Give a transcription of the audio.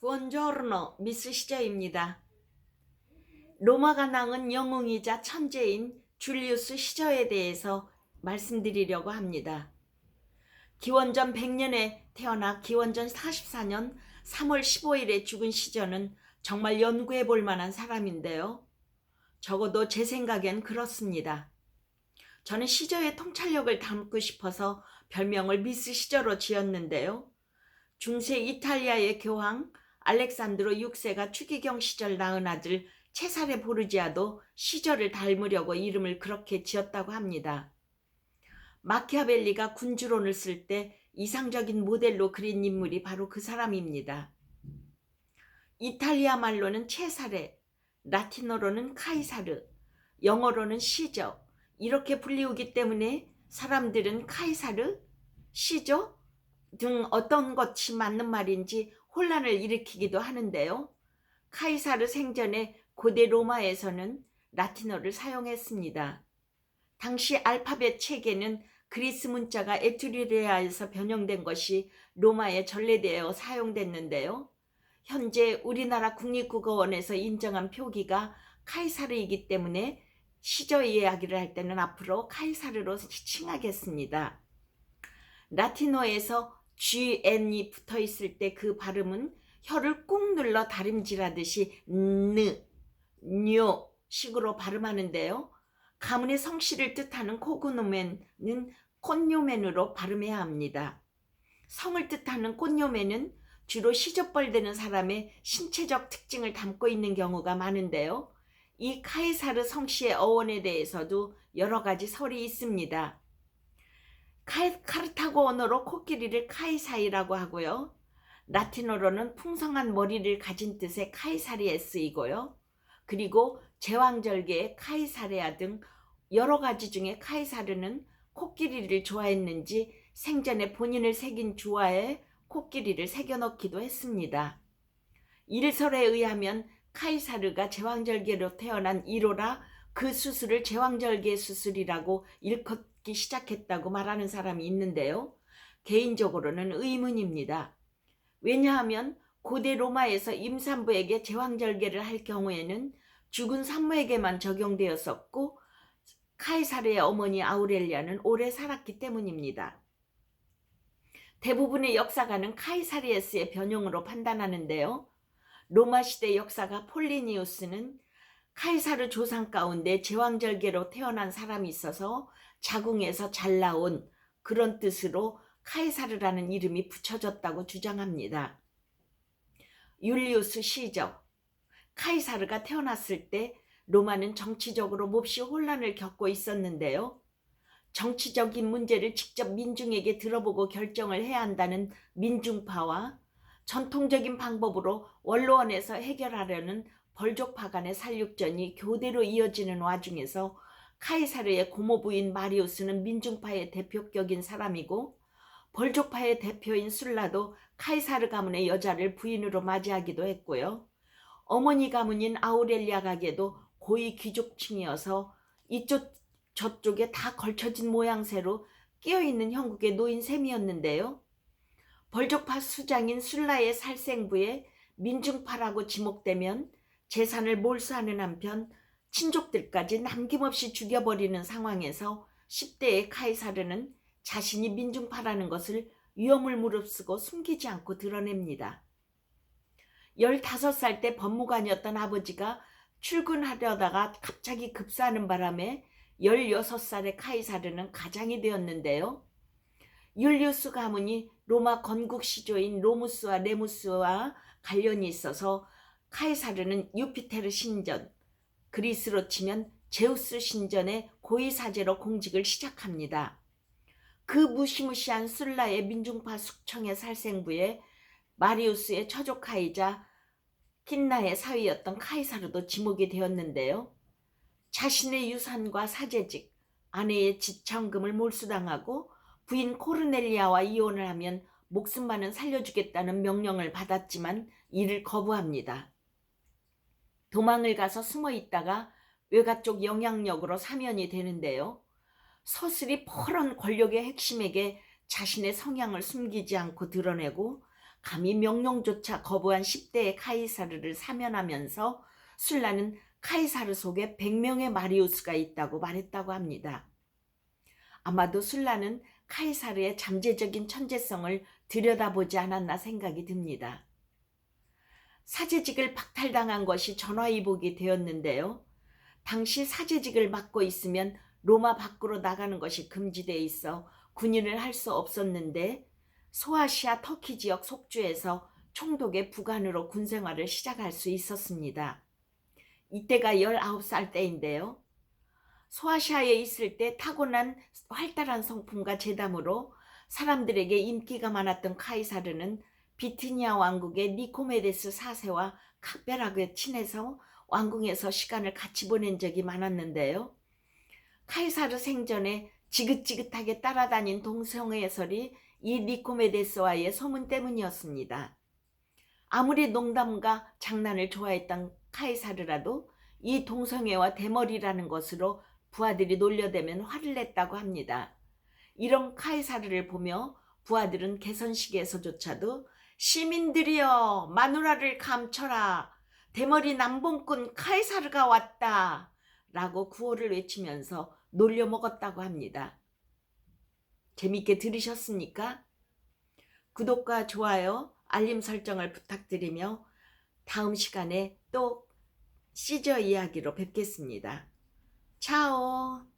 부온조르노 미스 시저입니다. 로마가 낳은 영웅이자 천재인 줄리우스 시저에 대해서 말씀드리려고 합니다. 기원전 100년에 태어나 기원전 44년 3월 15일에 죽은 시저는 정말 연구해 볼 만한 사람인데요. 적어도 제 생각엔 그렇습니다. 저는 시저의 통찰력을 담고 싶어서 별명을 미스 시저로 지었는데요. 중세 이탈리아의 교황 알렉산드로 6세가 추기경 시절 낳은 아들 체사레 보르지아도 시저를 닮으려고 이름을 그렇게 지었다고 합니다. 마키아벨리가 군주론을 쓸 때 이상적인 모델로 그린 인물이 바로 그 사람입니다. 이탈리아 말로는 체사레, 라틴어로는 카이사르, 영어로는 시저 이렇게 불리우기 때문에 사람들은 카이사르, 시저 등 어떤 것이 맞는 말인지 혼란을 일으키기도 하는데요. 카이사르 생전에 고대 로마에서는 라틴어를 사용했습니다. 당시 알파벳 체계는 그리스 문자가 에투리레아에서 변형된 것이 로마에 전래되어 사용됐는데요. 현재 우리나라 국립국어원에서 인정한 표기가 카이사르이기 때문에 시저 이야기를 할 때는 앞으로 카이사르로 칭하겠습니다. 라틴어에서 GN이 붙어 있을 때 그 발음은 혀를 꾹 눌러 다림질하듯이 뇨 식으로 발음하는데요. 가문의 성씨를 뜻하는 코그노멘은 콘요멘으로 발음해야 합니다. 성을 뜻하는 콘요멘은 주로 시저뻘 되는 사람의 신체적 특징을 담고 있는 경우가 많은데요. 이 카이사르 성씨의 어원에 대해서도 여러 가지 설이 있습니다. 카르타고 언어로 코끼리를 카이사이라고 하고요. 라틴어로는 풍성한 머리를 가진 뜻의 카이사리에스이고요. 그리고 제왕절개의 카이사레아 등 여러 가지 중에 카이사르는 코끼리를 좋아했는지 생전에 본인을 새긴 주화에 코끼리를 새겨넣기도 했습니다. 일설에 의하면 카이사르가 제왕절개로 태어난 1호라 그 수술을 제왕절개 수술이라고 일컫기 시작했다고 말하는 사람이 있는데요. 개인적으로는 의문입니다. 왜냐하면 고대 로마에서 임산부에게 제왕절개를 할 경우에는 죽은 산모에게만 적용되었었고 카이사르의 어머니 아우렐리아는 오래 살았기 때문입니다. 대부분의 역사가는 카이사리에스의 변형으로 판단하는데요. 로마 시대 역사가 폴리니우스는 카이사르 조상 가운데 제왕절개로 태어난 사람이 있어서 자궁에서 잘 나온 그런 뜻으로 카이사르라는 이름이 붙여졌다고 주장합니다. 율리우스 시저, 카이사르가 태어났을 때 로마는 정치적으로 몹시 혼란을 겪고 있었는데요. 정치적인 문제를 직접 민중에게 들어보고 결정을 해야 한다는 민중파와 전통적인 방법으로 원로원에서 해결하려는 벌족파 간의 살육전이 교대로 이어지는 와중에서 카이사르의 고모부인 마리우스는 민중파의 대표격인 사람이고 벌족파의 대표인 술라도 카이사르 가문의 여자를 부인으로 맞이하기도 했고요. 어머니 가문인 아우렐리아 가게도 고위 귀족층이어서 이쪽 저쪽에 다 걸쳐진 모양새로 끼어있는 형국의 노인 셈이었는데요. 벌족파 수장인 술라의 살생부에 민중파라고 지목되면 재산을 몰수하는 한편 친족들까지 남김없이 죽여버리는 상황에서 10대의 카이사르는 자신이 민중파라는 것을 위험을 무릅쓰고 숨기지 않고 드러냅니다. 15살 때 법무관이었던 아버지가 출근하려다가 갑자기 급사하는 바람에 16살의 카이사르는 가장이 되었는데요. 율리우스 가문이 로마 건국 시조인 로무스와 레무스와 관련이 있어서 카이사르는 유피테르 신전, 그리스로 치면 제우스 신전의 고위사제로 공직을 시작합니다. 그 무시무시한 술라의 민중파 숙청의 살생부에 마리우스의 처조카이자 킨나의 사위였던 카이사르도 지목이 되었는데요. 자신의 유산과 사제직, 아내의 지참금을 몰수당하고 부인 코르넬리아와 이혼을 하면 목숨만은 살려주겠다는 명령을 받았지만 이를 거부합니다. 도망을 가서 숨어 있다가 외가 쪽 영향력으로 사면이 되는데요. 서슬이 퍼런 권력의 핵심에게 자신의 성향을 숨기지 않고 드러내고 감히 명령조차 거부한 10대의 카이사르를 사면하면서 술라는 카이사르 속에 100명의 마리우스가 있다고 말했다고 합니다. 아마도 술라는 카이사르의 잠재적인 천재성을 들여다보지 않았나 생각이 듭니다. 사제직을 박탈당한 것이 전화위복이 되었는데요. 당시 사제직을 맡고 있으면 로마 밖으로 나가는 것이 금지되어 있어 군인을 할 수 없었는데 소아시아 터키 지역 속주에서 총독의 부관으로 군생활을 시작할 수 있었습니다. 이때가 19살 때인데요. 소아시아에 있을 때 타고난 활달한 성품과 재담으로 사람들에게 인기가 많았던 카이사르는 비티니아 왕국의 니코메데스 4세와 각별하게 친해서 왕궁에서 시간을 같이 보낸 적이 많았는데요. 카이사르 생전에 지긋지긋하게 따라다닌 동성애 설이 이 니코메데스와의 소문 때문이었습니다. 아무리 농담과 장난을 좋아했던 카이사르라도 이 동성애와 대머리라는 것으로 부하들이 놀려대면 화를 냈다고 합니다. 이런 카이사르를 보며 부하들은 개선식에서조차도 시민들이여 마누라를 감춰라, 대머리 남봉꾼 카이사르가 왔다 라고 구호를 외치면서 놀려먹었다고 합니다. 재밌게 들으셨습니까? 구독과 좋아요, 알림 설정을 부탁드리며 다음 시간에 또 시저 이야기로 뵙겠습니다. 차오.